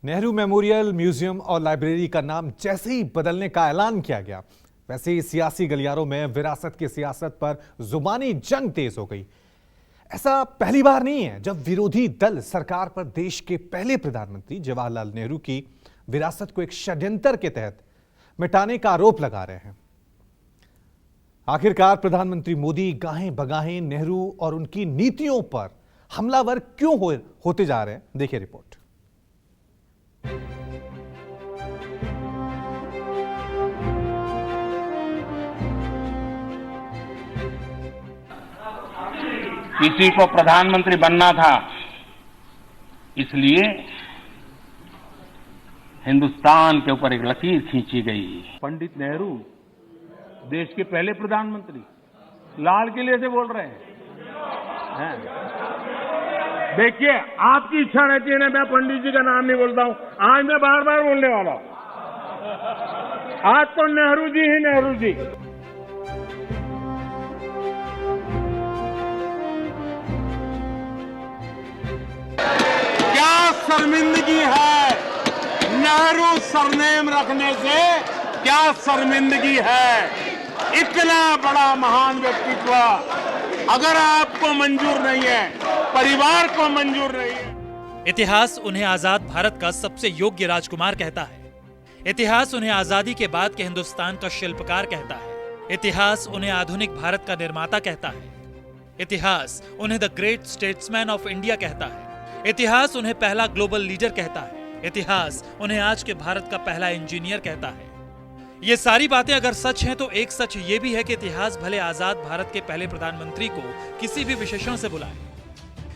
Nehru memorial museum और library का नाम जैसे ही बदलने का ऐलान किया गया, वैसे ही सियासी गलियारों में विरासत की सियासत पर जुबानी जंग तेज हो गई। ऐसा पहली बार नहीं है जब विरोधी दल सरकार पर देश के पहले प्रधानमंत्री जवाहरलाल नेहरू की विरासत को एक षड्यंत्र के तहत मिटाने का आरोप लगा रहे हैं। आखिरकार प्रधानमंत्री मोदी गाहें बगाहें नेहरू और उनकी नीतियों पर हमलावर क्यों होते जा रहे हैं, देखिए रिपोर्ट। किसी को प्रधानमंत्री बनना था, इसलिए हिंदुस्तान के ऊपर एक लकीर खींची गई। पंडित नेहरू देश के पहले प्रधानमंत्री लाल किले से बोल रहे हैं। देखिए, आपकी इच्छा रहती है ना, मैं पंडित जी का नाम नहीं बोलता हूं, आज मैं बार बार बोलने वाला हूं। आज तो नेहरू जी ही नेहरू जी। शर्मिंदगी है नेहरू सरनेम रखने से, क्या शर्मिंदगी है। इतना बड़ा महान व्यक्तित्व अगर आपको मंजूर नहीं है, परिवार को मंजूर नहीं है। इतिहास उन्हें आजाद भारत का सबसे योग्य राजकुमार कहता है। इतिहास उन्हें आजादी के बाद के हिंदुस्तान का शिल्पकार कहता है। इतिहास उन्हें आधुनिक भारत का निर्माता कहता है। इतिहास उन्हें the great statesman of India कहता है। इतिहास उन्हें पहला ग्लोबल लीडर कहता है। इतिहास उन्हें आज के भारत का पहला इंजीनियर कहता है। ये सारी बातें अगर सच हैं तो एक सच ये भी है कि इतिहास भले आजाद भारत के पहले प्रधानमंत्री को किसी भी विशेषण से बुलाए,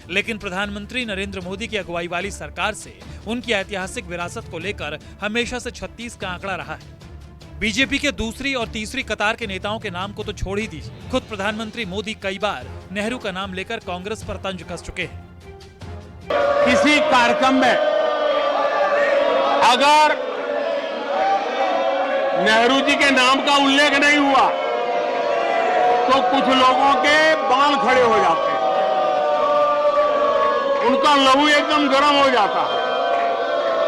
लेकिन प्रधानमंत्री नरेंद्र मोदी की अगुवाई वाली सरकार से उनकी ऐतिहासिक विरासत को लेकर हमेशा से 36 का आंकड़ा रहा है। बीजेपी के दूसरी और तीसरी कतार के नेताओं के नाम को तो छोड़ ही दीजिए, खुद प्रधानमंत्री मोदी कई बार नेहरू का नाम लेकर कांग्रेस पर तंज कस चुके हैं। किसी कार्यक्रम में अगर नेहरू जी के नाम का उल्लेख नहीं हुआ तो कुछ लोगों के बाल खड़े हो जाते हैं, उनका लहू एकदम गर्म हो जाता है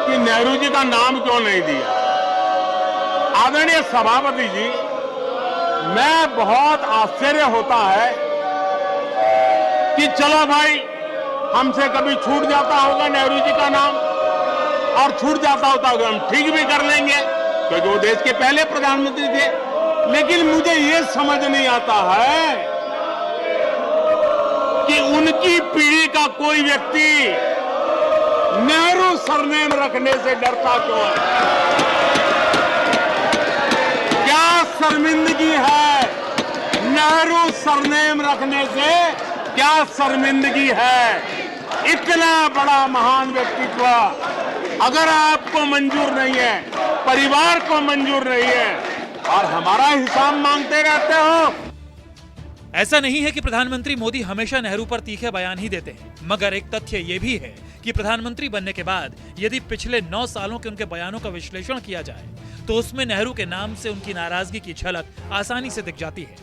कि नेहरू जी का नाम क्यों नहीं दिया। आदरणीय सभापति जी, मैं बहुत आश्चर्य होता है कि चलो भाई, हमसे कभी छूट जाता होगा नेहरू जी का नाम, और छूट जाता होता होगा हम ठीक भी कर लेंगे क्योंकि वो देश के पहले प्रधानमंत्री थे। लेकिन मुझे ये समझ नहीं आता है कि उनकी पीढ़ी का कोई व्यक्ति नेहरू सरनेम रखने से डरता क्यों है। क्या शर्मिंदगी है नेहरू सरनेम रखने से, क्या शर्मिंदगी है। इतना बड़ा महान व्यक्तित्व अगर आपको मंजूर नहीं है, परिवार को मंजूर नहीं है, और हमारा हिसाब मांगते रहते हो। ऐसा नहीं है कि प्रधानमंत्री मोदी हमेशा नेहरू पर तीखे बयान ही देते हैं, मगर एक तथ्य यह भी है कि प्रधानमंत्री बनने के बाद यदि पिछले 9 सालों के उनके बयानों का विश्लेषण किया जाए तो उसमें नेहरू के नाम से उनकी नाराजगी की झलक आसानी से दिख जाती है।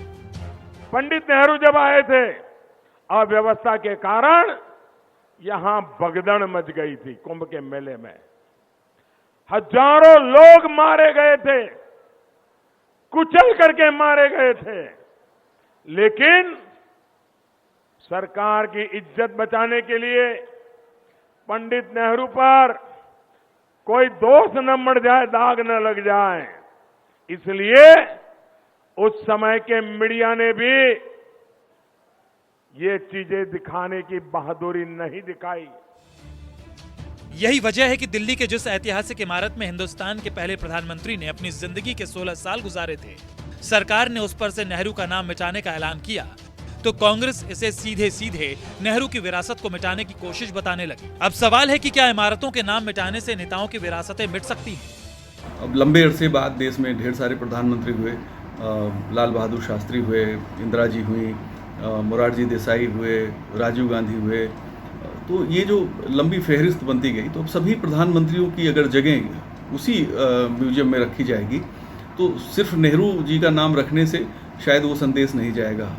पंडित नेहरू जब आए थे, अव्यवस्था के कारण यहां भगदड़ मच गई थी। कुंभ के मेले में हजारों लोग मारे गए थे, कुचल करके मारे गए थे, लेकिन सरकार की इज्जत बचाने के लिए पंडित नेहरू पर कोई दोष न मर जाए, दाग न लग जाए, इसलिए उस समय के मीडिया ने भी ये चीजें दिखाने की बहादुरी नहीं दिखाई। यही वजह है कि दिल्ली के जिस ऐतिहासिक इमारत में हिंदुस्तान के पहले प्रधानमंत्री ने अपनी जिंदगी के 16 साल गुजारे थे, सरकार ने उस पर से नेहरू का नाम मिटाने का ऐलान किया तो कांग्रेस इसे सीधे सीधे नेहरू की विरासत को मिटाने की कोशिश बताने लगी। अब सवाल है कि क्या इमारतों के नाम मिटाने से नेताओं की विरासतें मिट सकती हैं? अब लंबे अरसे बाद देश में ढेर सारे प्रधानमंत्री हुए, लाल बहादुर शास्त्री हुए, इंदिरा जी हुई, मोरारजी देसाई हुए, राजीव गांधी हुए, तो ये जो लंबी फहरिस्त बनती गई, तो अब सभी प्रधानमंत्रियों की अगर जगह उसी म्यूजियम में रखी जाएगी तो सिर्फ नेहरू जी का नाम रखने से शायद वो संदेश नहीं जाएगा।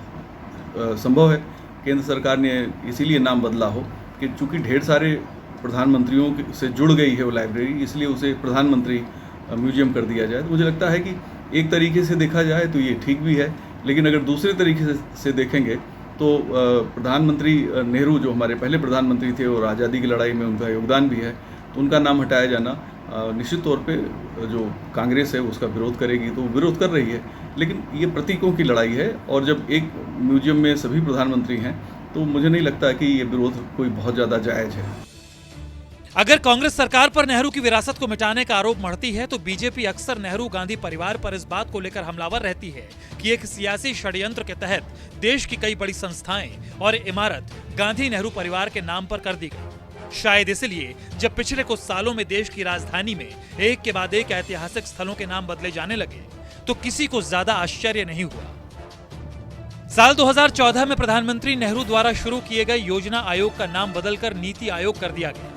संभव है केंद्र सरकार ने इसीलिए नाम बदला हो कि चूंकि ढेर सारे प्रधानमंत्रियों से जुड़ गई है वो लाइब्रेरी, इसलिए उसे प्रधानमंत्री म्यूजियम कर दिया जाए। तो मुझे लगता है कि एक तरीके से देखा जाए तो ये ठीक भी है, लेकिन अगर दूसरे तरीके से देखेंगे तो प्रधानमंत्री नेहरू जो हमारे पहले प्रधानमंत्री थे और आज़ादी की लड़ाई में उनका योगदान भी है, तो उनका नाम हटाया जाना निश्चित तौर पे जो कांग्रेस है उसका विरोध करेगी, तो विरोध कर रही है। लेकिन ये प्रतीकों की लड़ाई है, और जब एक म्यूजियम में सभी प्रधानमंत्री हैं तो मुझे नहीं लगता कि ये विरोध कोई बहुत ज़्यादा जायज़ है। अगर कांग्रेस सरकार पर नेहरू की विरासत को मिटाने का आरोप मढ़ती है तो बीजेपी अक्सर नेहरू गांधी परिवार पर इस बात को लेकर हमलावर रहती है कि एक सियासी षड्यंत्र के तहत देश की कई बड़ी संस्थाएं और इमारत गांधी नेहरू परिवार के नाम पर कर दी गई। शायद इसलिए जब पिछले कुछ सालों में देश की राजधानी में एक के बाद एक ऐतिहासिक स्थलों के नाम बदले जाने लगे तो किसी को ज्यादा आश्चर्य नहीं हुआ। साल 2014 में प्रधानमंत्री नेहरू द्वारा शुरू किए गए योजना आयोग का नाम बदलकर नीति आयोग कर दिया गया।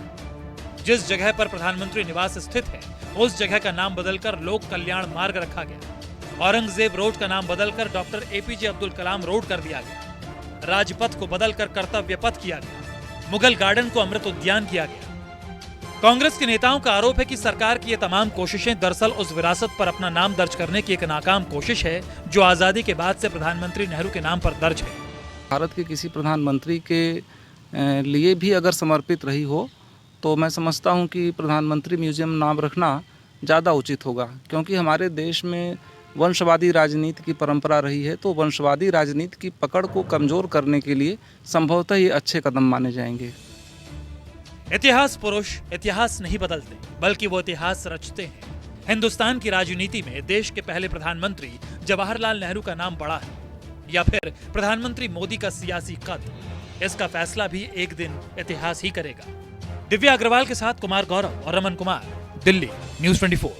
जिस जगह पर प्रधानमंत्री निवास स्थित है उस जगह का नाम बदलकर लोक कल्याण मार्ग रखा गया। औरंगजेब रोड का नाम बदलकर doctor APJ Abdul Kalam road कर दिया गया। राजपथ को बदलकर कर्तव्य पथ किया गया। मुगल गार्डन को अमृत उद्यान किया गया। कांग्रेस के नेताओं का आरोप है कि सरकार की ये तमाम कोशिशें दरअसल उस विरासत पर अपना नाम दर्ज करने की एक नाकाम कोशिश है जो आजादी के बाद से प्रधानमंत्री नेहरू के नाम पर दर्ज है। भारत के किसी प्रधानमंत्री के लिए भी अगर समर्पित रही हो तो मैं समझता हूं कि प्रधानमंत्री म्यूजियम नाम रखना ज़्यादा उचित होगा, क्योंकि हमारे देश में वंशवादी राजनीति की परंपरा रही है। तो वंशवादी राजनीति की पकड़ को कमज़ोर करने के लिए संभवतः ये अच्छे कदम माने जाएंगे। इतिहास पुरुष इतिहास नहीं बदलते, बल्कि वो इतिहास रचते हैं। हिंदुस्तान की राजनीति में देश के पहले प्रधानमंत्री जवाहरलाल नेहरू का नाम बड़ा है या फिर प्रधानमंत्री मोदी का सियासी कद, इसका फैसला भी एक दिन इतिहास ही करेगा। दिव्या अग्रवाल के साथ कुमार गौरव और रमन कुमार, दिल्ली, न्यूज़ 24।